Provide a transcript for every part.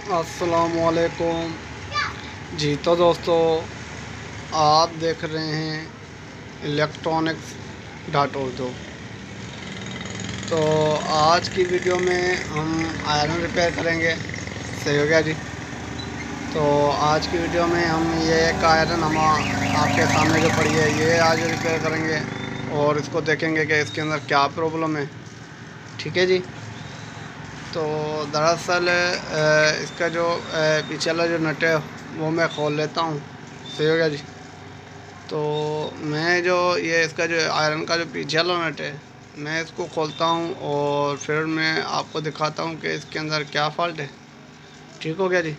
अस्सलामुअलैकुम जी। तो दोस्तों, आप देख रहे हैं इलेक्ट्रॉनिक्स डॉट उर्दू। तो आज की वीडियो में हम आयरन रिपेयर करेंगे। सही हो गया जी। तो आज की वीडियो में हम ये एक आयरन हम आपके सामने जो पड़ी है ये आज रिपेयर करेंगे और इसको देखेंगे कि इसके अंदर क्या प्रॉब्लम है। ठीक है जी। तो दरअसल इसका जो पीछे वाला जो नट है वो मैं खोल लेता हूँ। सही हो गया जी। तो मैं जो ये इसका जो आयरन का जो पीछे वाला नट है मैं इसको खोलता हूँ और फिर मैं आपको दिखाता हूँ कि इसके अंदर क्या फ़ॉल्ट है। ठीक हो गया जी।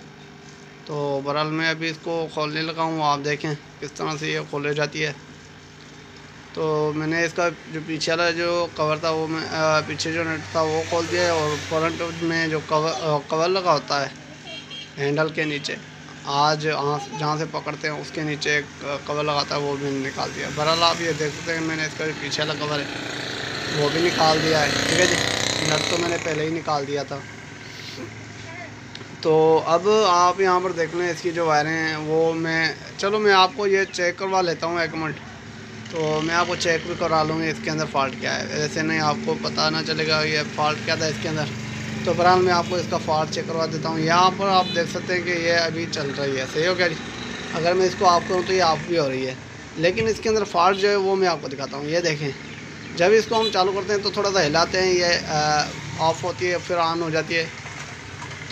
तो बहरहाल मैं अभी इसको खोलने लगा हूँ, आप देखें किस तरह से ये खोले जाती है। तो मैंने इसका जो पीछे वाला जो कवर था वो मैं पीछे जो नट था वो खोल दिया है और फ्रंट में जो कवर लगा होता है हैंडल के नीचे, आज जहाँ से पकड़ते हैं उसके नीचे एक कवर लगाता है वो भी निकाल दिया। बहरहाल आप ये देख सकते हैं मैंने इसका जो पीछे वाला कवर है वो भी निकाल दिया है। ठीक है जी। नट तो मैंने पहले ही निकाल दिया था। तो अब आप यहाँ पर देख लें इसकी जो वायरें हैं वो मैं आपको ये चेक करवा लेता हूँ एक मिनट। तो मैं आपको चेक भी करा लूँगी इसके अंदर फ़ॉल्ट क्या है, ऐसे नहीं आपको पता ना चलेगा ये फ़ॉल्ट क्या था इसके अंदर। तो बहरहाल मैं आपको इसका फ़ॉल्ट चेक करवा देता हूँ। यहाँ पर आप देख सकते हैं कि ये अभी चल रही है। सही हो गया जी। अगर मैं इसको ऑफ़ करूँ तो ये ऑफ़ भी हो रही है, लेकिन इसके अंदर फ़ॉल्ट जो है वो मैं आपको दिखाता हूँ। ये देखें, जब इसको हम चालू करते हैं तो थोड़ा सा हिलाते हैं, ये ऑफ़ होती है फिर ऑन हो जाती है।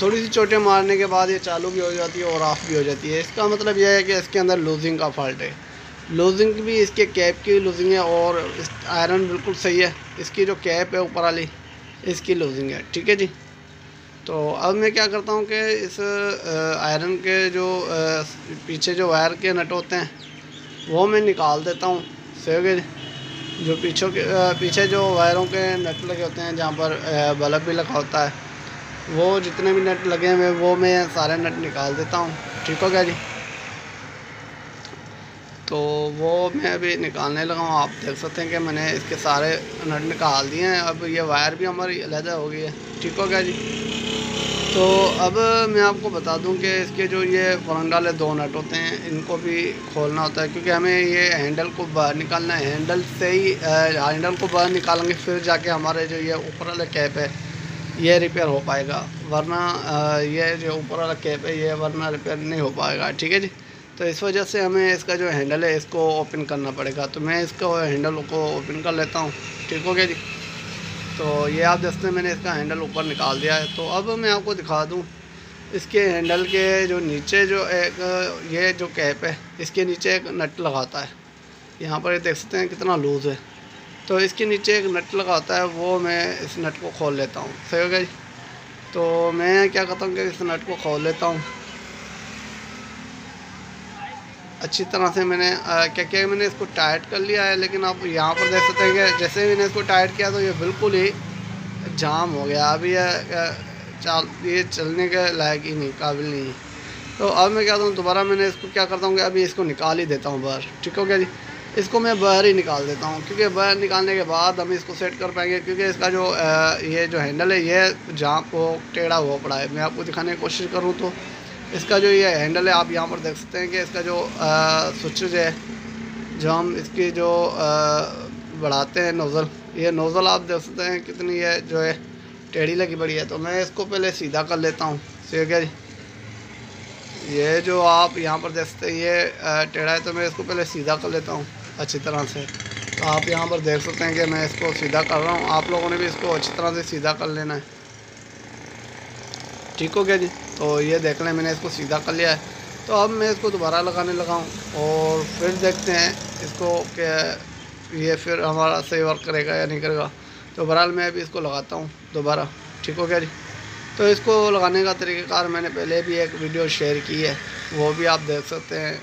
थोड़ी सी चोटें मारने के बाद ये चालू भी हो जाती है और ऑफ़ भी हो जाती है। इसका मतलब यह है कि इसके अंदर लूजिंग का फ़ॉल्ट है। लूजिंग भी इसके कैप की लूजिंग है और इस आयरन बिल्कुल सही है। इसकी जो कैप है ऊपर वाली इसकी लूजिंग है। ठीक है जी। तो अब मैं क्या करता हूँ कि इस आयरन के जो पीछे जो वायर के नट होते हैं वो मैं निकाल देता हूँ। सही हो गया जी। जो पीछे जो वायरों के नट लगे होते हैं जहाँ पर बल्ब भी लगा होता है वो जितने भी नट लगे हुए वो मैं सारे नट निकाल देता हूँ। ठीक हो गया जी। तो वो मैं अभी निकालने लगा हूँ। आप देख सकते हैं कि मैंने इसके सारे नट निकाल दिए हैं। अब ये वायर भी हमारी अलग हो गई है। ठीक हो गया जी। तो अब मैं आपको बता दूं कि इसके जो ये फ्रंट वाले दो नट होते हैं इनको भी खोलना होता है, क्योंकि हमें ये हैंडल को बाहर निकालना है। हैंडल से ही हैंडल को बाहर निकालेंगे फिर जाके हमारे जो ये ऊपर वाला कैप है ये रिपेयर हो पाएगा, वरना ये जो ऊपर वाला कैप है ये वरना रिपेयर नहीं हो पाएगा। ठीक है जी। तो इस वजह से हमें इसका जो हैंडल है इसको ओपन करना पड़ेगा। तो मैं इसको हैंडल को ओपन कर लेता हूँ। ठीक हो गया जी। तो ये आप देखते हैं मैंने इसका हैंडल ऊपर निकाल दिया है। तो अब मैं आपको दिखा दूँ इसके हैंडल के जो नीचे जो एक ये जो कैप है इसके नीचे एक नट लगाता है। यहाँ पर ये देख सकते हैं कितना लूज़ है। तो इसके नीचे एक नट लगा होता है वो मैं इस नट को खोल लेता हूँ। सही हो गया जी। तो मैं क्या करता हूँ कि इस नट को खोल लेता हूँ अच्छी तरह से। मैंने इसको टाइट कर लिया है, लेकिन आप यहाँ पर देख सकते हैं कि जैसे मैंने इसको टाइट किया तो ये बिल्कुल ही जाम हो गया। अभी ये चलने के लायक ही नहीं, काबिल नहीं है। तो अब मैं क्या करूँ, दोबारा मैंने इसको क्या करता हूँ कि अभी इसको निकाल ही देता हूँ बाहर। ठीक हो गया जी। इसको मैं बाहर ही निकाल देता हूँ, क्योंकि बाहर निकालने के बाद हम इसको सेट कर पाएंगे, क्योंकि इसका जो ये जो हैंडल है ये जाम वो टेढ़ा हुआ पड़ा है। मैं आपको दिखाने की कोशिश करूँ तो इसका जो ये हैंडल है आप यहाँ पर देख सकते हैं कि इसका जो स्विचेज है जो हम इसकी जो बढ़ाते हैं नोज़ल, ये नोज़ल आप देख सकते हैं कितनी है जो है टेढ़ी लगी पड़ी है। तो मैं इसको पहले सीधा कर लेता हूँ। ठीक है जी। ये जो आप यहाँ पर देख सकते हैं ये टेढ़ा है, तो मैं इसको पहले सीधा कर लेता हूँ अच्छी तरह से। तो आप यहाँ पर देख सकते हैं कि मैं इसको सीधा कर रहा हूँ। आप लोगों ने भी इसको अच्छी तरह से सीधा कर लेना है। ठीक हो गया जी। तो ये देख लें मैंने इसको सीधा कर लिया है। तो अब मैं इसको दोबारा लगाने लगा हूँ और फिर देखते हैं इसको कि ये फिर हमारा सही वर्क करेगा या नहीं करेगा। तो बहरहाल मैं अभी इसको लगाता हूँ दोबारा। ठीक हो गया जी। तो इसको लगाने का तरीक़ाकार मैंने पहले भी एक वीडियो शेयर की है, वो भी आप देख सकते हैं।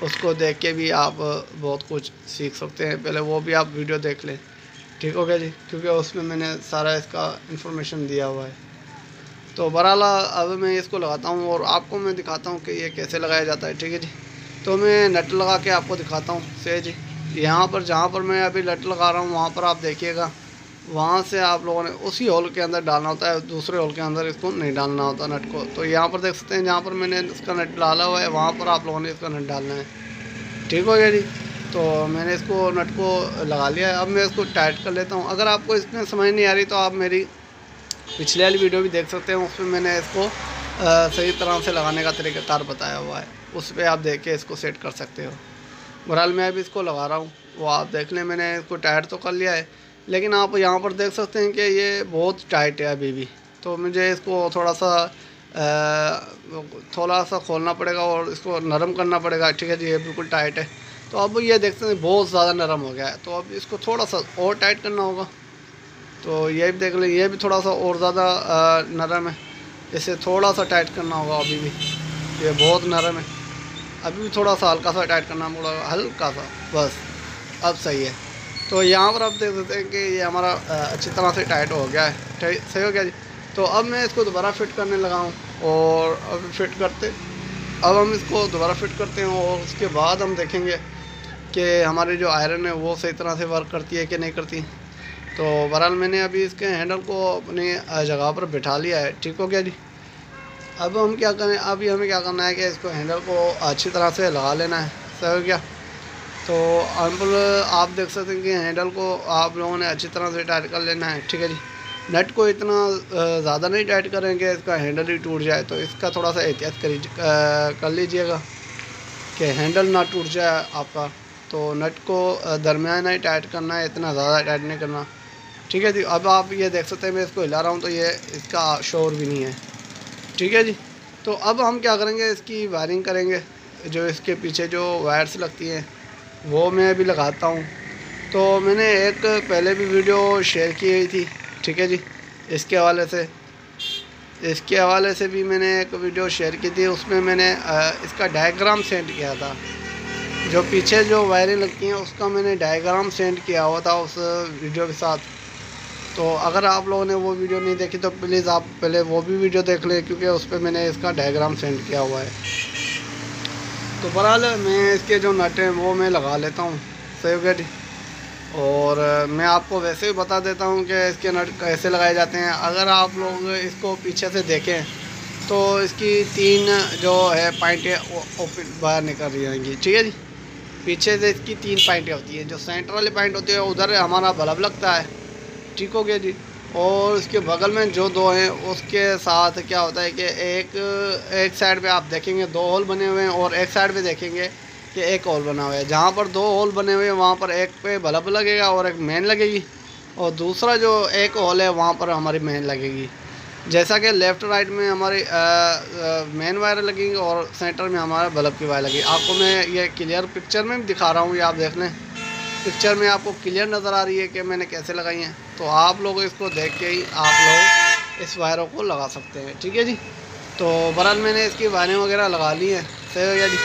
उसको देख के भी आप बहुत कुछ सीख सकते हैं, पहले वो भी आप वीडियो देख लें। ठीक हो गया जी, क्योंकि उसमें मैंने सारा इसका इन्फॉर्मेशन दिया हुआ है। तो बहरहाल अब मैं इसको लगाता हूँ और आपको मैं दिखाता हूँ कि ये कैसे लगाया जाता है। ठीक है जी। तो मैं नट लगा के आपको दिखाता हूँ। सही जी। यहाँ पर जहाँ पर मैं अभी नट लगा रहा हूँ वहाँ पर आप देखिएगा वहाँ से आप लोगों ने उसी होल के अंदर डालना होता है, दूसरे होल के अंदर इसको नहीं डालना होता नट को। तो यहाँ पर देख सकते हैं, जहाँ पर मैंने इसका नट डाला हुआ है वहाँ पर आप लोगों ने इसका नट डालना है। ठीक हो गया जी। तो मैंने इसको नट को लगा लिया है। अब मैं इसको टाइट कर लेता हूँ। अगर आपको इसमें समझ नहीं आ रही तो आप मेरी पिछले वाली वीडियो भी देख सकते हैं, उसमें मैंने इसको सही तरह से लगाने का तरीक़ाकार बताया हुआ है, उस पर आप देख के इसको सेट कर सकते हो। बहरहाल मैं अभी इसको लगा रहा हूँ, वो आप देख लें। मैंने इसको टाइट तो कर लिया है, लेकिन आप यहाँ पर देख सकते हैं कि ये बहुत टाइट है अभी भी। तो मुझे इसको थोड़ा सा खोलना पड़ेगा और इसको नरम करना पड़ेगा। ठीक है जी, ये बिल्कुल टाइट है। तो अब ये देखते हैं बहुत ज़्यादा नरम हो गया है, तो अब इसको थोड़ा सा और टाइट करना होगा। तो ये भी देख लें, ये भी थोड़ा सा और ज़्यादा नरम है, इसे थोड़ा सा टाइट करना होगा। अभी भी ये बहुत नरम है, अभी भी थोड़ा सा हल्का सा टाइट करना पड़ेगा, हल्का सा बस। अब सही है। तो यहाँ पर आप देख सकते हैं कि ये हमारा अच्छी तरह से टाइट हो गया है। सही हो गया जी। तो अब मैं इसको दोबारा फिट करने लगा हूँ, और अब हम इसको दोबारा फिट करते हैं, और उसके बाद हम देखेंगे कि हमारी जो आयरन है वो सही तरह से वर्क करती है कि नहीं करती। तो बहरहाल मैंने अभी इसके हैंडल को अपनी जगह पर बिठा लिया है। ठीक हो गया जी। अब हम क्या करें, अभी हमें क्या करना है कि इसको हैंडल को अच्छी तरह से लगा लेना है। सही हो गया। तो आप देख सकते हैं कि हैंडल को आप लोगों ने अच्छी तरह से टाइट कर लेना है। ठीक है जी। नट को इतना ज़्यादा नहीं टाइट करेंगे इसका हैंडल ही टूट जाए, तो इसका थोड़ा सा एहतियात कर लीजिएगा कि हैंडल ना टूट जाए आपका। तो नट को दरमियाना ही टाइट करना है, इतना ज़्यादा टाइट नहीं करना। ठीक है जी। अब आप ये देख सकते हैं मैं इसको हिला रहा हूँ तो ये इसका शोर भी नहीं है। ठीक है जी। तो अब हम क्या करेंगे, इसकी वायरिंग करेंगे। जो इसके पीछे जो वायर्स लगती हैं वो मैं अभी लगाता हूँ। तो मैंने एक पहले भी वीडियो शेयर की हुई थी। ठीक है जी। इसके हवाले से भी मैंने एक वीडियो शेयर की थी, उसमें मैंने इसका डायग्राम सेंड किया था। जो पीछे जो वायरें लगती हैं उसका मैंने डायग्राम सेंड किया हुआ था उस वीडियो के साथ। तो अगर आप लोगों ने वो वीडियो नहीं देखी तो प्लीज़ आप पहले वो भी वीडियो देख लें, क्योंकि उस पर मैंने इसका डायग्राम सेंड किया हुआ है। तो बहरहाल मैं इसके जो नट हैं वो मैं लगा लेता हूँ। सही हो गया जी। और मैं आपको वैसे ही बता देता हूँ कि इसके नट कैसे लगाए जाते हैं। अगर आप लोग इसको पीछे से देखें तो इसकी 3 जो है पाइंटें ओपन बाहर निकल रही होंगी। ठीक है जी। पीछे से इसकी 3 पाइंटें होती हैं। जो सेंटर वाली पाइंट होती है उधर हमारा बल्ब लगता है। ठीक हो गया जी। और उसके बगल में जो 2 हैं उसके साथ क्या होता है कि एक साइड पे आप देखेंगे 2 होल बने हुए हैं, और एक साइड पे देखेंगे कि एक होल बना हुआ है। जहाँ पर 2 होल बने हुए हैं वहाँ पर एक पे बल्ब लगेगा और एक मेन लगेगी, और दूसरा जो एक होल है वहाँ पर हमारी मेन लगेगी। जैसा कि लेफ़्ट राइट में हमारी मेन वायर लगेंगी और सेंटर में हमारा बल्ब की वायर लगेगी। आपको मैं ये क्लियर पिक्चर में भी दिखा रहा हूँ, ये आप देख लें। पिक्चर में आपको क्लियर नज़र आ रही है कि मैंने कैसे लगाई हैं। तो आप लोग इसको देख के ही आप लोग इस वायरों को लगा सकते हैं। ठीक है जी। तो बहरहाल मैंने इसकी वायरें वगैरह लगा ली हैं। सही हो गया जी।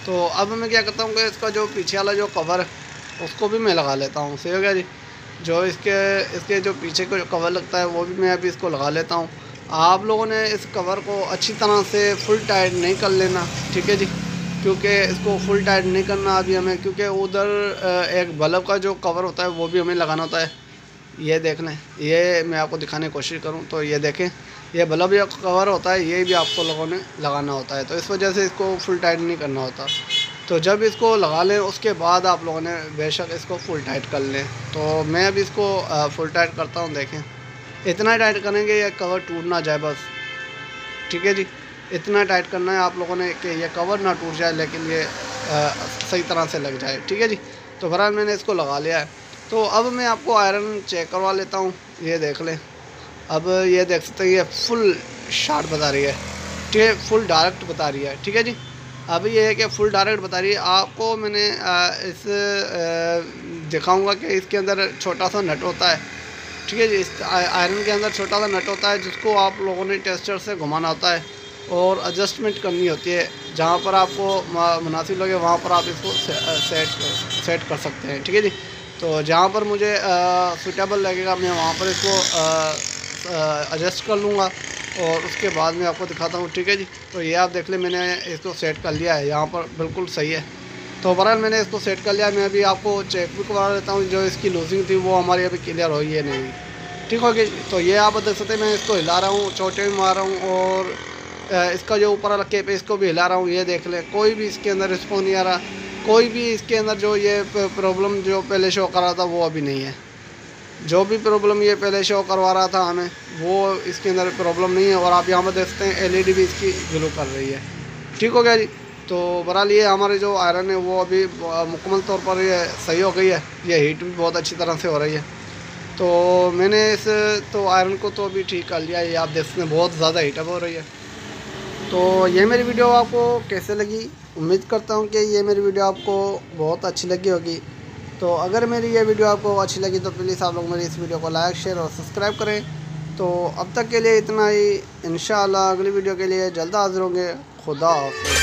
तो अब मैं क्या करता हूँ कि इसका जो पीछे वाला जो कवर है उसको भी मैं लगा लेता हूँ। सही हो गया जी। जो इसके जो पीछे को जो कवर लगता है वो भी मैं अभी इसको लगा लेता हूँ। आप लोगों ने इस कवर को अच्छी तरह से फुल टाइट नहीं कर लेना। ठीक है जी। क्योंकि इसको फुल टाइट नहीं करना अभी हमें, क्योंकि उधर एक बल्ब का जो कवर होता है वो भी हमें लगाना होता है। ये देख लें, ये मैं आपको दिखाने की कोशिश करूं तो ये देखें, ये बल्ब जो कवर होता है ये भी आपको लोगों ने लगाना होता है। तो इस वजह से इसको फुल टाइट नहीं करना होता। तो जब इसको लगा लें उसके बाद आप लोगों ने बेशक इसको फुल टाइट कर लें। तो मैं अभी इसको फुल टाइट करता हूँ। देखें, इतना टाइट करेंगे ये कवर टूट ना जाए बस। ठीक है जी। इतना टाइट करना है आप लोगों ने कि ये कवर ना टूट जाए, लेकिन ये सही तरह से लग जाए। ठीक है जी। तो बहरहाल मैंने इसको लगा लिया है। तो अब मैं आपको आयरन चेक करवा लेता हूँ। ये देख लें, अब ये देख सकते हैं ये फुल शार्ट बता रही है। ठीक है, फुल डायरेक्ट बता रही है। ठीक है जी। अब ये है कि फुल डायरेक्ट बता रही है। आपको मैंने दिखाऊँगा कि इसके अंदर छोटा सा नट होता है। ठीक है जी। इस आयरन के अंदर छोटा सा नट होता है जिसको आप लोगों ने टेस्टर से घुमाना होता है और एडजस्टमेंट करनी होती है। जहाँ पर आपको मुनासिब लगे वहाँ पर आप इसको सेट कर सकते हैं। ठीक है जी। तो जहाँ पर मुझे सूटेबल लगेगा मैं वहाँ पर इसको एडजस्ट कर लूँगा और उसके बाद मैं आपको दिखाता हूँ। ठीक है जी। तो ये आप देख लें, मैंने इसको सेट कर लिया है, यहाँ पर बिल्कुल सही है। तो बहरहाल मैंने इसको सेट कर लिया। मैं अभी आपको चेक भी करवा लेता हूँ, जो इसकी लूजिंग थी वो हमारी अभी क्लियर हुई है नहीं। ठीक हो गई। तो ये आप देख सकते हैं, मैं इसको हिला रहा हूँ, चोटे भी मार रहा हूँ और इसका जो ऊपर वाला केप है इसको भी हिला रहा हूँ। ये देख लें, कोई भी इसके अंदर रिस्पॉन्स नहीं आ रहा, कोई भी इसके अंदर जो ये प्रॉब्लम जो पहले शो कर रहा था वो अभी नहीं है। जो भी प्रॉब्लम ये पहले शो करवा रहा था हमें वो इसके अंदर प्रॉब्लम नहीं है। और आप यहाँ पर देख सकते हैं LED भी इसकी ग्लो कर रही है। ठीक हो गया जी। तो बहरहाल ये हमारे जो आयरन है वो अभी मुकम्मल तौर पर ये सही हो गई है। ये हीट भी बहुत अच्छी तरह से हो रही है। तो मैंने इस तो आयरन को तो अभी ठीक कर लिया। ये आप देख सकते हैं बहुत ज़्यादा हीटअप हो रही है। तो ये मेरी वीडियो आपको कैसे लगी, उम्मीद करता हूँ कि ये मेरी वीडियो आपको बहुत अच्छी लगी होगी। तो अगर मेरी ये वीडियो आपको अच्छी लगी तो प्लीज़ आप लोग मेरी इस वीडियो को लाइक, शेयर और सब्सक्राइब करें। तो अब तक के लिए इतना ही। इंशाअल्लाह अगली वीडियो के लिए जल्द हाज़िर होंगे। खुदा हाफ़िज़।